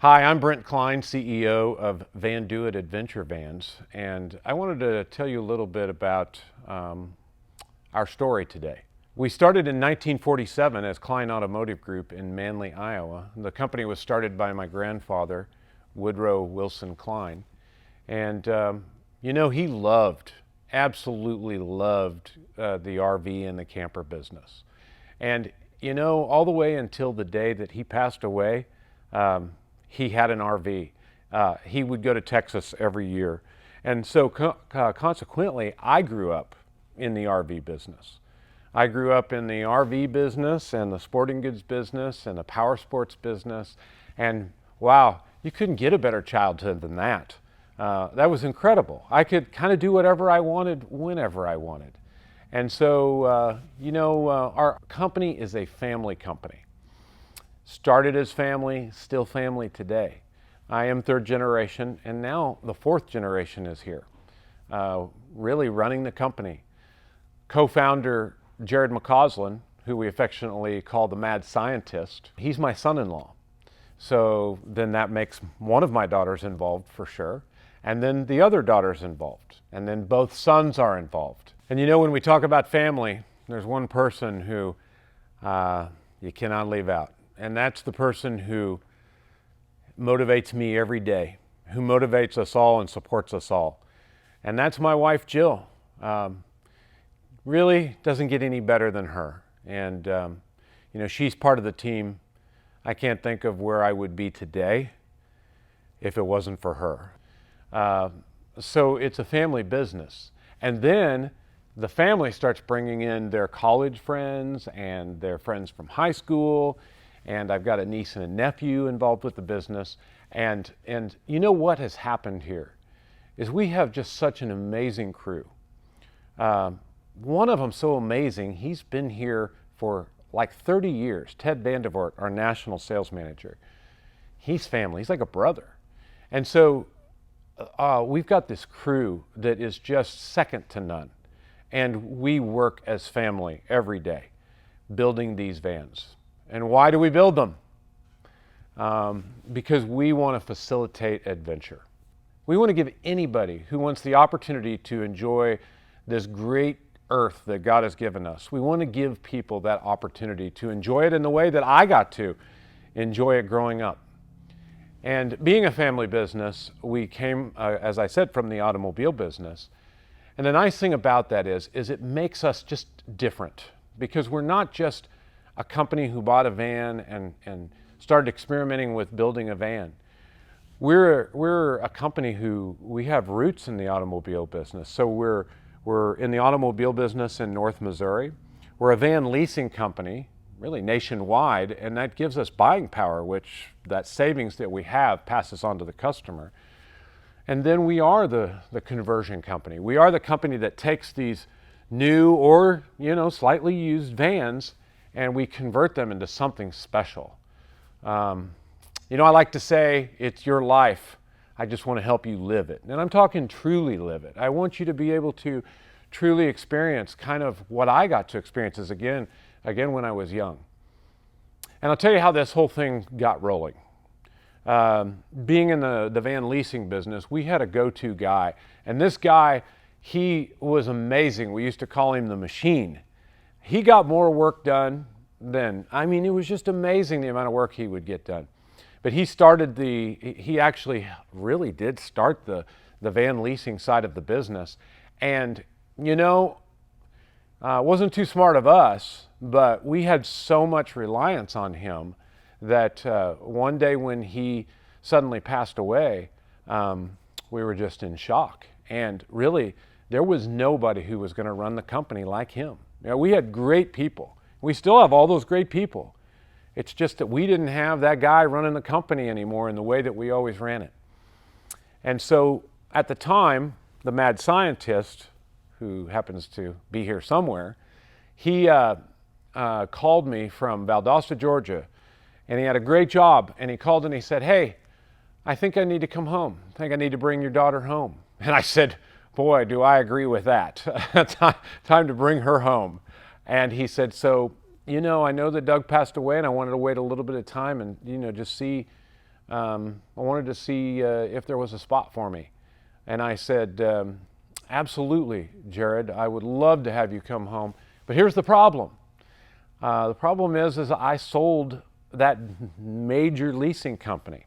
Hi, I'm Brent Kline, CEO of VanDOit Adventure Vans, and I wanted to tell you a little bit about our story today. We started in 1947 as Kline Automotive Group in Manly, Iowa. The company was started by my grandfather, Woodrow Wilson Kline, and he absolutely loved the RV and the camper business. And all the way until the day that he passed away, he had an RV. He would go to Texas every year. And so consequently, I grew up in the RV business. I grew up in the RV business and the sporting goods business and the power sports business. And wow, you couldn't get a better childhood than that. That was incredible. I could kind of do whatever I wanted, whenever I wanted. And so, our company is a family company. Started as family, still family today. I am third generation, and now the fourth generation is here, really running the company. Co-founder Jared McCausland, who we affectionately call the mad scientist, he's my son-in-law. So then that makes one of my daughters involved for sure, and then the other daughter's involved, and then both sons are involved. And when we talk about family, there's one person who you cannot leave out. And that's the person who motivates me every day, who motivates us all and supports us all. And that's my wife, Jill. Really doesn't get any better than her. And, she's part of the team. I can't think of where I would be today if it wasn't for her. So it's a family business. And then the family starts bringing in their college friends and their friends from high school. And I've got a niece and a nephew involved with the business. And what has happened here is we have just such an amazing crew. One of them so amazing, he's been here for like 30 years. Ted VanDOit, our national sales manager. He's family, he's like a brother. And so we've got this crew that is just second to none. And we work as family every day, building these vans. And why do we build them? Because we want to facilitate adventure. We want to give anybody who wants the opportunity to enjoy this great earth that God has given us. We want to give people that opportunity to enjoy it in the way that I got to enjoy it growing up. And being a family business, we came, as I said, from the automobile business. And the nice thing about that is it makes us just different, because we're not just a company who bought a van and started experimenting with building a van. We're a company who we have roots in the automobile business. So we're in the automobile business in North Missouri. We're a van leasing company, really nationwide, and that gives us buying power, which that savings that we have passes on to the customer. And then we are the conversion company. We are the company that takes these new or slightly used vans and we convert them into something special. I like to say, it's your life. I just want to help you live it. And I'm talking truly live it. I want you to be able to truly experience kind of what I got to experience as again when I was young. And I'll tell you how this whole thing got rolling. Being in the van leasing business, we had a go-to guy. And this guy, he was amazing. We used to call him the machine. He got more work done than, it was just amazing the amount of work he would get done. But he actually really did start the van leasing side of the business. And, wasn't too smart of us, but we had so much reliance on him that one day when he suddenly passed away, we were just in shock. And really, there was nobody who was going to run the company like him. We had great people. We still have all those great people. It's just that we didn't have that guy running the company anymore in the way that we always ran it. And so at the time, the mad scientist, who happens to be here somewhere, he called me from Valdosta, Georgia, and he had a great job. And he called and he said, "Hey, I think I need to come home. I think I need to bring your daughter home." And I said, "Boy, do I agree with that. Time to bring her home." And he said, "So, I know that Doug passed away and I wanted to wait a little bit of time and, just see I wanted to see if there was a spot for me. And I said, absolutely, Jared, I would love to have you come home. But here's the problem. The problem is I sold that major leasing company.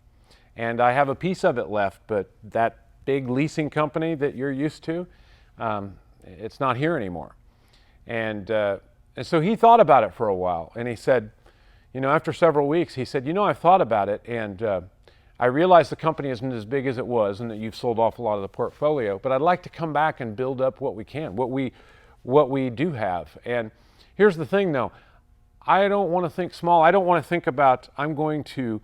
And I have a piece of it left, but that big leasing company that you're used to, it's not here anymore. And so he thought about it for a while, and he said, after several weeks, he said, I've thought about it, and I realize the company isn't as big as it was and that you've sold off a lot of the portfolio, but I'd like to come back and build up what we can, what we do have. And here's the thing, though. I don't want to think small. I don't want to think about I'm going to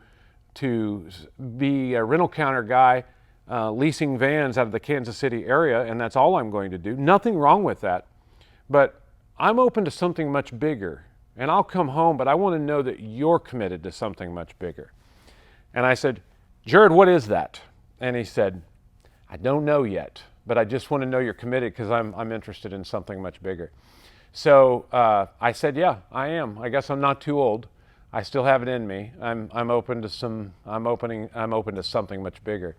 be a rental counter guy leasing vans out of the Kansas City area, and that's all I'm going to do. Nothing wrong with that. But I'm open to something much bigger. And I'll come home, but I want to know that you're committed to something much bigger. And I said, Jared, what is that? And he said, I don't know yet, but I just want to know you're committed because I'm interested in something much bigger. So I said, yeah, I am. I guess I'm not too old. I still have it in me. I'm open to something much bigger.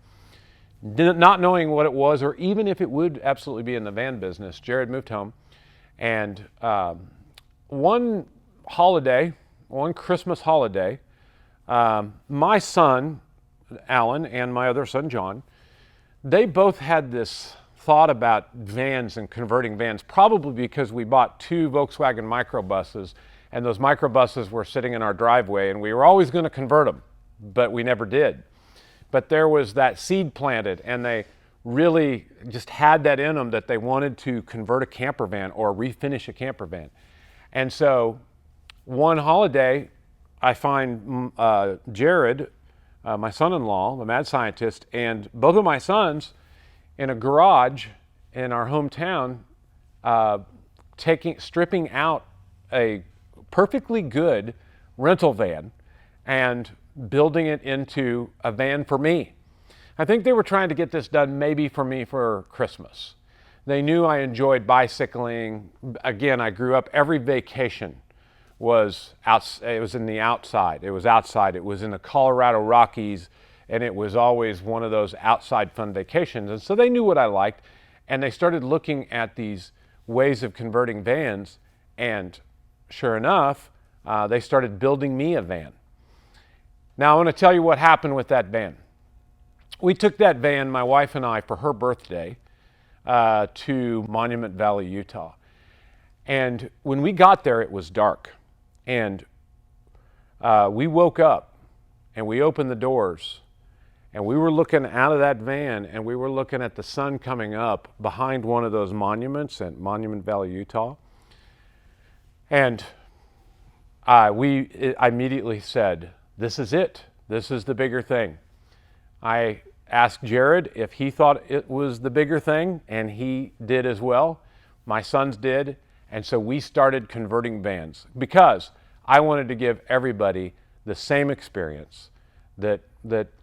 Not knowing what it was, or even if it would absolutely be in the van business, Jared moved home. And one Christmas holiday, my son, Alan, and my other son, John, they both had this thought about vans and converting vans, probably because we bought 2 Volkswagen microbuses, and those microbuses were sitting in our driveway, and we were always going to convert them, but we never did. But there was that seed planted, and they really just had that in them that they wanted to convert a camper van or refinish a camper van. And so one holiday, I find Jared, my son-in-law, the mad scientist, and both of my sons in a garage in our hometown, stripping out a perfectly good rental van and building it into a van for me. I think they were trying to get this done maybe for me for Christmas. They knew I enjoyed bicycling. Again, I grew up, every vacation was it was in the outside. It was outside. It was in the Colorado Rockies, and it was always one of those outside fun vacations. And so they knew what I liked, and they started looking at these ways of converting vans, and sure enough, they started building me a van. Now, I want to tell you what happened with that van. We took that van, my wife and I, for her birthday to Monument Valley, Utah. And when we got there, it was dark. And we woke up and we opened the doors and we were looking out of that van and we were looking at the sun coming up behind one of those monuments at Monument Valley, Utah. And I immediately said, this is it. This is the bigger thing. I asked Jared if he thought it was the bigger thing, and he did as well. My sons did. And so we started converting vans because I wanted to give everybody the same experience that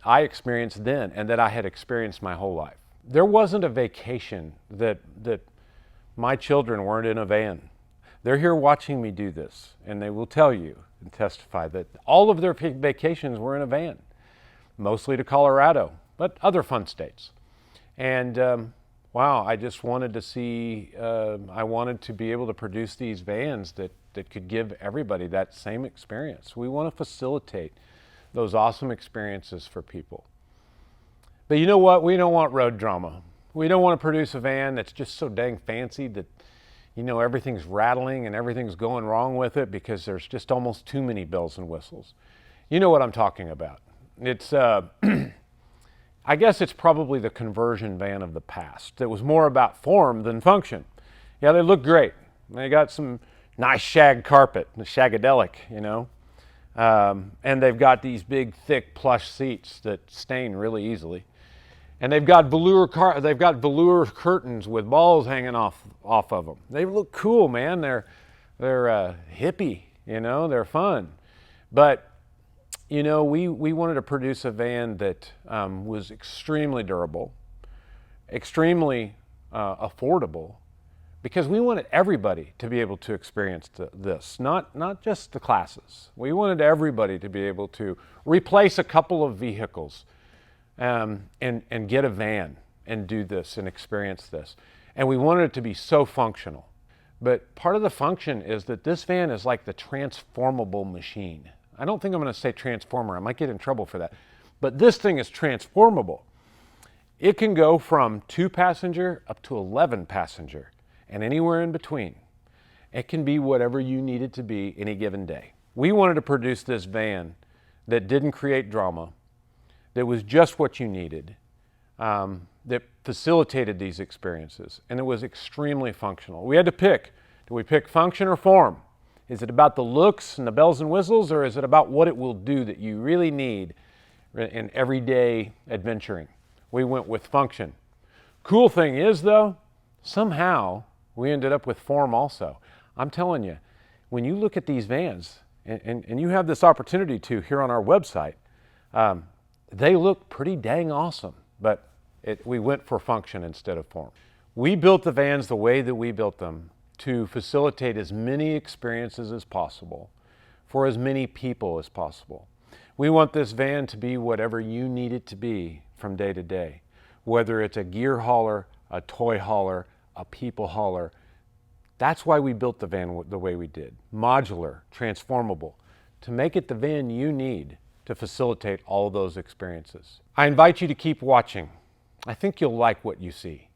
I experienced then and that I had experienced my whole life. There wasn't a vacation that my children weren't in a van. They're here watching me do this, and they will tell you and testify that all of their vacations were in a van, mostly to Colorado, but other fun states. And wow, I just wanted to see, I wanted to be able to produce these vans that could give everybody that same experience. We want to facilitate those awesome experiences for people. But you know what? We don't want road drama. We don't want to produce a van that's just so dang fancy that, everything's rattling and everything's going wrong with it because there's just almost too many bells and whistles. You know what I'm talking about. It's, I guess it's probably the conversion van of the past. It was more about form than function. Yeah, they look great. They got some nice shag carpet, shagadelic, and they've got these big, thick, plush seats that stain really easily. And they've got velour curtains with balls hanging off of them. They look cool, man. They're hippie, they're fun. But we wanted to produce a van that was extremely durable, extremely affordable, because we wanted everybody to be able to experience this, not just the classes. We wanted everybody to be able to replace a couple of vehicles and get a van and do this and experience this. And we wanted it to be so functional. But part of the function is that this van is like the transformable machine. I don't think I'm going to say transformer. I might get in trouble for that. But this thing is transformable. It can go from 2-passenger up to 11-passenger and anywhere in between. It can be whatever you need it to be any given day. We wanted to produce this van that didn't create drama, that was just what you needed, that facilitated these experiences, and it was extremely functional. We had to pick. Do we pick function or form? Is it about the looks and the bells and whistles, or is it about what it will do that you really need in everyday adventuring? We went with function. Cool thing is, though, somehow we ended up with form also. I'm telling you, when you look at these vans, and you have this opportunity to here on our website, they look pretty dang awesome, but we went for function instead of form. We built the vans the way that we built them to facilitate as many experiences as possible for as many people as possible. We want this van to be whatever you need it to be from day to day, whether it's a gear hauler, a toy hauler, a people hauler. That's why we built the van the way we did. Modular, transformable, to make it the van you need to facilitate all of those experiences. I invite you to keep watching. I think you'll like what you see.